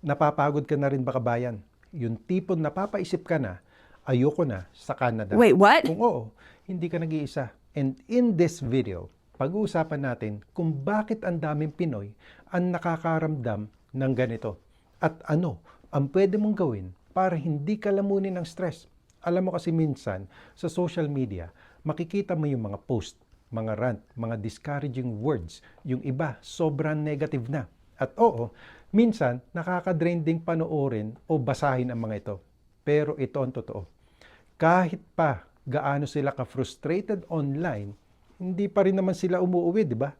Napapagod ka na rin ba kabayan? Yung tipong napapaisip ka na, ayoko na sa Canada. Wait, what? Kung oo, hindi ka nag-iisa. And in this video, pag-uusapan natin kung bakit ang daming Pinoy ang nakakaramdam ng ganito. At ano ang pwede mong gawin para hindi ka lamunin ng stress. Alam mo kasi minsan, sa social media, makikita mo yung mga post, mga rant, mga discouraging words. Yung iba, sobrang negative na. At oo, minsan nakaka-drain ding panoorin o basahin ang mga ito. Pero ito ang totoo. Kahit pa gaano sila ka-frustrated online, hindi pa rin naman sila umuuwi, di ba?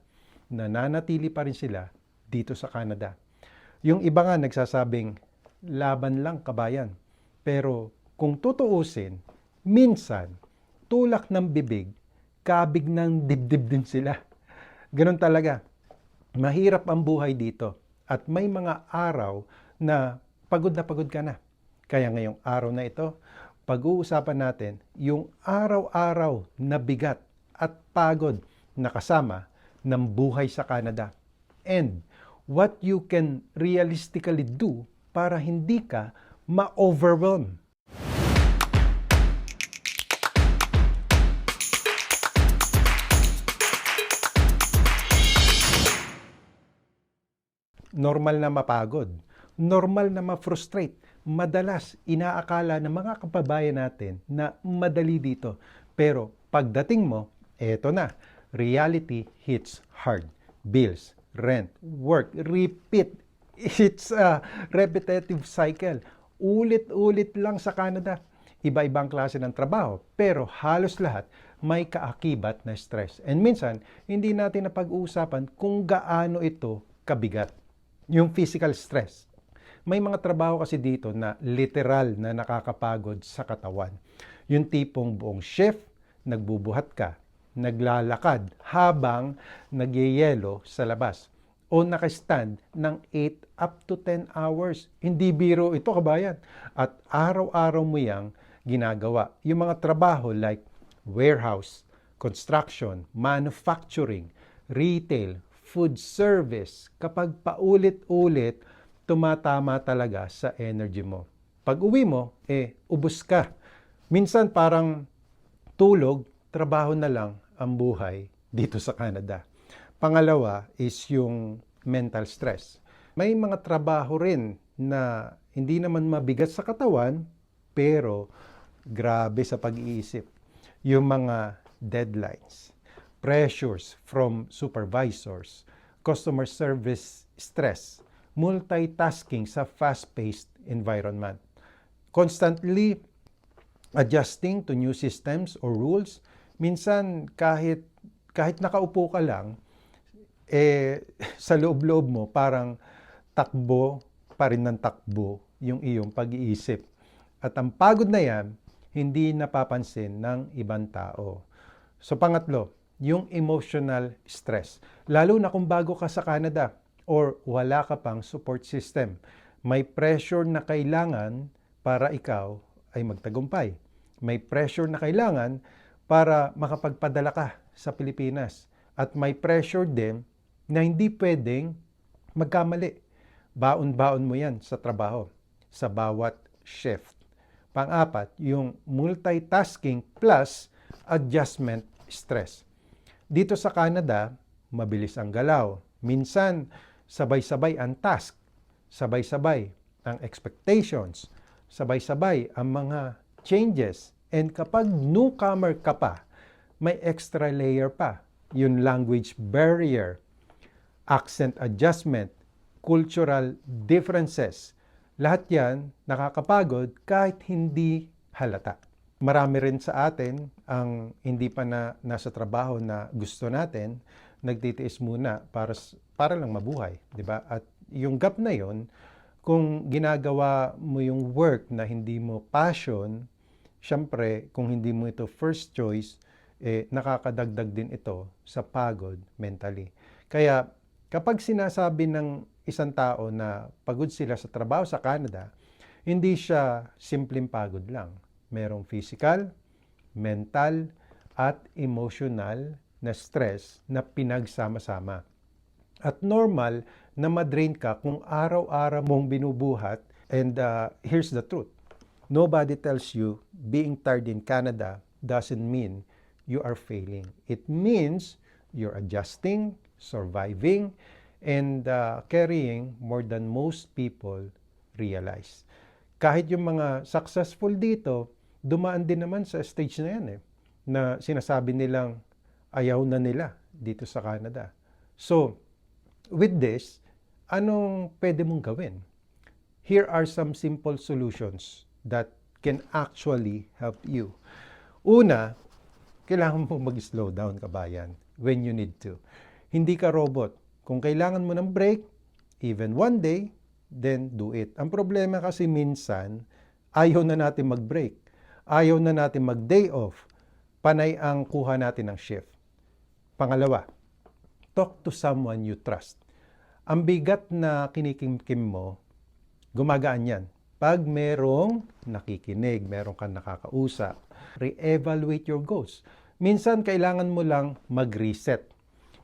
Nananatili pa rin sila dito sa Canada. Yung iba nga nagsasabing, laban lang kabayan. Pero kung tutuusin, minsan, tulak ng bibig, kabig ng dibdib din sila. Ganun talaga. Mahirap ang buhay dito at may mga araw na pagod ka na. Kaya ngayong araw na ito, pag-uusapan natin yung araw-araw na bigat at pagod na kasama ng buhay sa Canada. And what you can realistically do para hindi ka ma-overwhelm. Normal na mapagod, normal na ma-frustrate. Madalas, inaakala ng mga kababayan natin na madali dito. Pero pagdating mo, eto na, reality hits hard. Bills, rent, work, repeat. It's a repetitive cycle. Ulit-ulit lang sa Canada. Iba-ibang klase ng trabaho, pero halos lahat may kaakibat na stress. And minsan, hindi natin napag-uusapan kung gaano ito kabigat. Yung physical stress. May mga trabaho kasi dito na literal na nakakapagod sa katawan. Yung tipong buong shift, nagbubuhat ka, naglalakad habang nagyeyelo sa labas. O nakastand ng 8 up to 10 hours. Hindi biro ito kabayan. At araw-araw mo yang ginagawa. Yung mga trabaho like warehouse, construction, manufacturing, retail, food service, kapag paulit-ulit, tumatama talaga sa energy mo. Pag uwi mo, ubos ka. Minsan parang tulog, trabaho na lang ang buhay dito sa Canada. Pangalawa is yung mental stress. May mga trabaho rin na hindi naman mabigat sa katawan, pero grabe sa pag-iisip. Yung mga deadlines, pressures from supervisors, customer service stress, multitasking sa fast-paced environment. Constantly adjusting to new systems or rules. Minsan kahit nakaupo ka lang, sa loob-loob mo parang takbo pa rin ng takbo yung iyong pag-iisip. At ang pagod na yan, hindi napapansin ng ibang tao. So pangatlo, yung emotional stress. Lalo na kung bago ka sa Canada or wala ka pang support system. May pressure na kailangan para ikaw ay magtagumpay. May pressure na kailangan para makapagpadala ka sa Pilipinas. At may pressure din na hindi pwedeng magkamali. Baon-baon mo yan sa trabaho, sa bawat shift. Pang-apat, yung multitasking plus adjustment stress. Dito sa Canada, mabilis ang galaw. Minsan, sabay-sabay ang task, sabay-sabay ang expectations, sabay-sabay ang mga changes. And kapag newcomer ka pa, may extra layer pa. Yung language barrier, accent adjustment, cultural differences. Lahat yan nakakapagod kahit hindi halata. Marami rin sa atin ang hindi pa nasa trabaho na gusto natin, nagtitiis muna para lang mabuhay, di ba? At yung gap na yon, kung ginagawa mo yung work na hindi mo passion, syempre kung hindi mo ito first choice, nakakadagdag din ito sa pagod mentally. Kaya kapag sinasabi ng isang tao na pagod sila sa trabaho sa Canada, hindi siya simpleng pagod lang. Merong physical, mental, at emotional na stress na pinagsama-sama. At normal na madrain ka kung araw-araw mong binubuhat. And here's the truth. Nobody tells you being tired in Canada doesn't mean you are failing. It means you're adjusting, surviving, and carrying more than most people realize. Kahit yung mga successful dito, dumaan din naman sa stage na yan na sinasabi nilang ayaw na nila dito sa Canada. So, with this, anong pwede mong gawin? Here are some simple solutions that can actually help you. Una, kailangan mo mag-slow down, kabayan, when you need to. Hindi ka robot. Kung kailangan mo ng break, even one day, then do it. Ang problema kasi minsan, ayaw na natin mag-break. Ayaw na natin mag-day off. Panay ang kuha natin ng shift. Pangalawa, talk to someone you trust. Ang bigat na kinikimkim mo, gumagaan yan. Pag merong nakikinig, meron kang nakakausap, re-evaluate your goals. Minsan, kailangan mo lang mag-reset.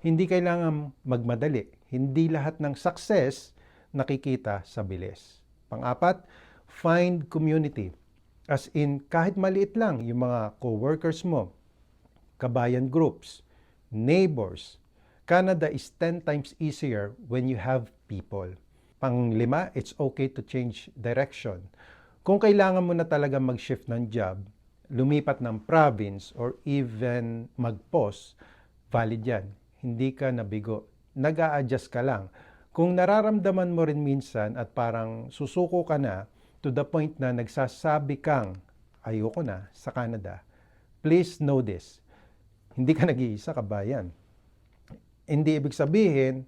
Hindi kailangan magmadali. Hindi lahat ng success nakikita sa bilis. Pang-apat, find community. As in, kahit maliit lang, yung mga co-workers mo, kabayan groups, neighbors. Canada is 10 times easier when you have people. Pang-lima, it's okay to change direction. Kung kailangan mo na talaga mag-shift ng job, lumipat ng province, or even mag-pause, valid yan. Hindi ka nabigo. Nag-a-adjust ka lang. Kung nararamdaman mo rin minsan at parang susuko ka na to the point na nagsasabi kang ayoko na sa Canada, please know this. Hindi ka nag-iisa, kabayan. Hindi ibig sabihin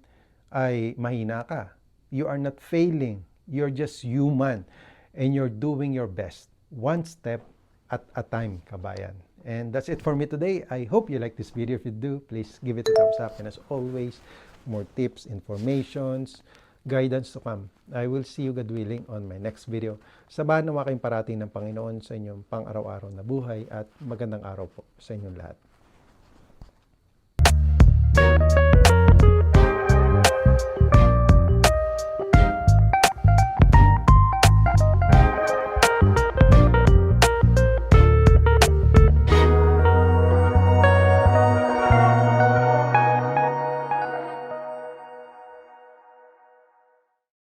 ay mahina ka. You are not failing. You're just human. And you're doing your best. One step at a time, kabayan. And that's it for me today. I hope you like this video. If you do, please give it a thumbs up. And as always, more tips, informations, guidance to come. I will see you, God willing, on my next video. Sabahan nawa kayong parating ng Panginoon sa inyong pang-araw-araw na buhay at magandang araw po sa inyong lahat.